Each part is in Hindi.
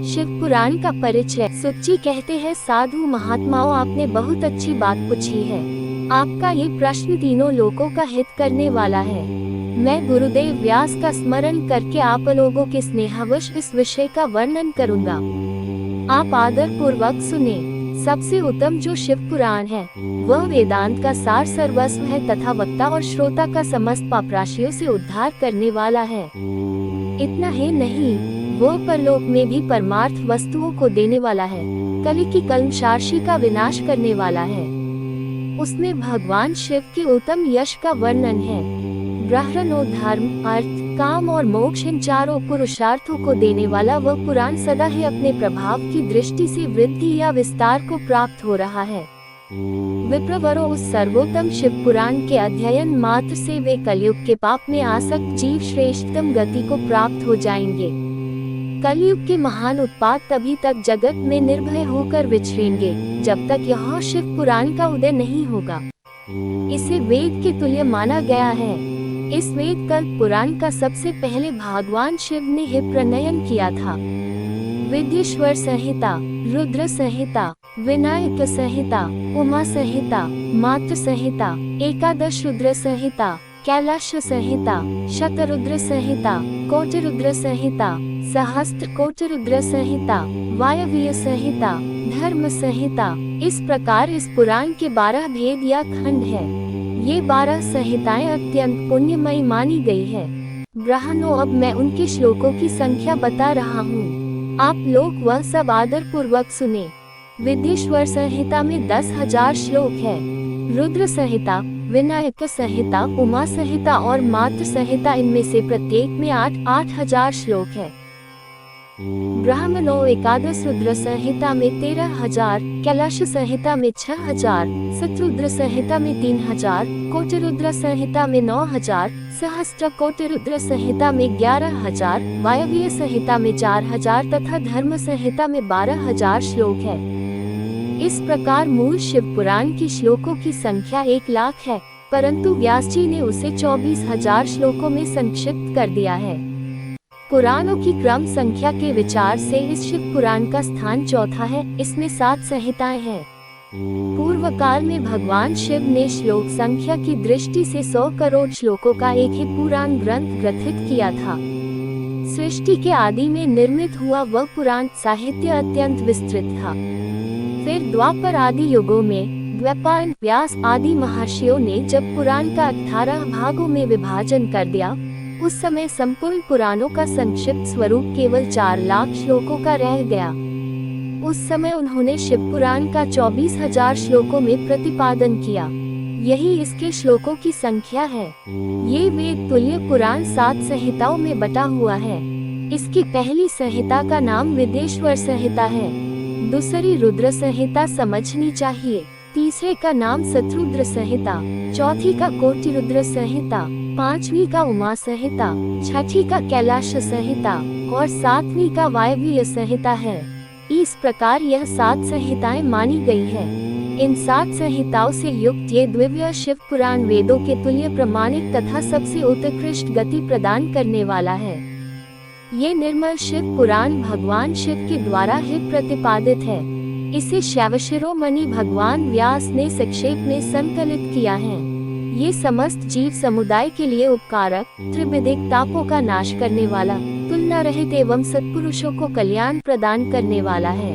शिव पुराण का परिचय। सुत जी कहते हैं, साधु महात्माओं, आपने बहुत अच्छी बात पूछी है। आपका ये प्रश्न तीनों लोगों का हित करने वाला है। मैं गुरुदेव व्यास का स्मरण करके आप लोगों के स्नेहवश इस विषय का वर्णन करूंगा। आप आदर पूर्वक सुने। सबसे उत्तम जो शिव पुराण है वह वेदांत का सार सर्वस्व है तथा वक्ता और श्रोता का समस्त पापराशियों से उद्धार करने वाला है। इतना ही नहीं, वो परलोक में भी परमार्थ वस्तुओं को देने वाला है। कलि की कल्मषराशि का विनाश करने वाला है। उसमें भगवान शिव के उत्तम यश का वर्णन है। ब्रह्मणो धर्म, अर्थ, काम और मोक्ष इन चारों पुरुषार्थों को देने वाला वह पुराण सदा ही अपने प्रभाव की दृष्टि से वृद्धि या विस्तार को प्राप्त हो रहा है। विप्रवरों, उस सर्वोत्तम शिव पुराण के अध्ययन मात्र से वे कलयुग के पाप में आसक्त जीव श्रेष्ठतम गति को प्राप्त हो जाएंगे। कलयुग के महान उत्पात तभी तक जगत में निर्भय होकर विचरेंगे जब तक यह शिव पुराण का उदय नहीं होगा। इसे वेद के तुल्य माना गया है। इस वेद कल्प पुराण का सबसे पहले भगवान शिव ने ही प्रणयन किया था। विद्येश्वर संहिता, रुद्र संहिता, विनायक संहिता, उमा संहिता, मातृ संहिता, एकादश रुद्र संहिता, कैलाश संहिता, शतरुद्र संहिता, कोटिरुद्र संहिता, सहस्त्र कोटिरुद्र संहिता, वायव्य संहिता, धर्म संहिता, इस प्रकार इस पुराण के 12 भेद या खंड है। ये 12 संहिताएं अत्यंत पुण्यमयी मानी गई है। ब्राह्मणों, अब मैं उनके श्लोकों की संख्या बता रहा हूँ। आप लोग वह सब आदर पूर्वक सुने। विद्येश्वर संहिता में 10,000 श्लोक है। रुद्र संहिता, विनायक संहिता, उमा संहिता और मातृ संहिता, इनमें से प्रत्येक में 8,000 श्लोक है। ब्राह्मणों, एकादश रुद्र संहिता में 13,000, कैलाश संहिता में 6,000, शतरुद्र संहिता में 3,000, कोटिरुद्र संहिता में 9,000, सहस्त्र कोटिरुद्र संहिता में 11,000, वायव्य संहिता में 4,000 तथा धर्म संहिता में 12,000 श्लोक है। इस प्रकार मूल शिव पुराण की श्लोकों की संख्या 1,00,000 है, परंतु व्यास जी ने उसे 24,000 श्लोकों में संक्षिप्त कर दिया है। पुराणों की क्रम संख्या के विचार से इस शिव पुराण का स्थान चौथा है। इसमें 7 संहिताएं हैं। पूर्व काल में भगवान शिव ने श्लोक संख्या की दृष्टि से 100 करोड़ श्लोकों का एक ही पुराण ग्रंथ ग्रथित किया था। सृष्टि के आदि में निर्मित हुआ वह पुराण साहित्य अत्यंत विस्तृत था। फिर द्वापर आदि युगों में द्वैपायन, व्यास आदि महर्षियों ने जब पुराण का 18 भागों में विभाजन कर दिया, उस समय संपूर्ण पुराणों का संक्षिप्त स्वरूप केवल 4,00,000 श्लोकों का रह गया। उस समय उन्होंने शिव पुराण का 24,000 श्लोकों में प्रतिपादन किया। यही इसके श्लोकों की संख्या है। ये वेद तुल्य पुराण 7 संहिताओं में बटा हुआ है। इसकी पहली संहिता का नाम विद्येश्वर संहिता है। दूसरी रुद्र संहिता समझनी चाहिए। तीसरे का नाम शतरुद्र संहिता, चौथी का कोटिरुद्र संहिता, 5वीं का उमा संहिता, 6ठी का कैलाश संहिता और 7वीं का वायव्य संहिता है। इस प्रकार यह 7 संहिताएं मानी गई है। इन 7 संहिताओं से युक्त ये दिव्य शिव पुराण वेदों के तुल्य प्रमाणिक तथा सबसे उत्कृष्ट गति प्रदान करने वाला है। ये निर्मल शिव पुराण भगवान शिव के द्वारा ही प्रतिपादित है। इसे शैवशिरोमणि भगवान व्यास ने संक्षेप में संकलित किया है। ये समस्त जीव समुदाय के लिए उपकारक, त्रिविधिक तापों का नाश करने वाला, तुलना रहित एवं सत्पुरुषों को कल्याण प्रदान करने वाला है।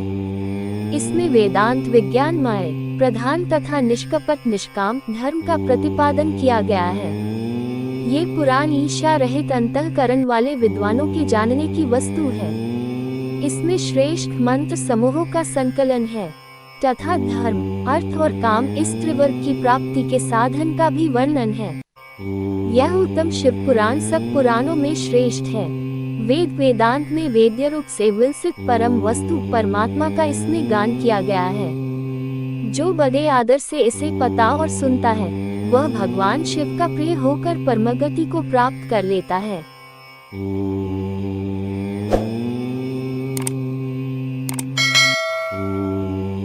इसमें वेदांत विज्ञानमय, प्रधान तथा निष्कपट निष्काम धर्म का प्रतिपादन किया गया है। ये पुराण ईर्ष्या रहित अंतःकरण वाले विद्वानों के जानने की वस्तु है। इसमें श्रेष्ठ मंत्र समूहों का संकलन है तथा धर्म, अर्थ और काम इस त्रिवर्ग की प्राप्ति के साधन का भी वर्णन है। यह उत्तम शिव पुराण सब पुराणों में श्रेष्ठ है। वेद वेदांत में वेद्य रूप से विलसित परम वस्तु परमात्मा का इसमें गान किया गया है। जो बड़े आदर से इसे पता और सुनता है वह भगवान शिव का प्रिय होकर परमगति को प्राप्त कर लेता है।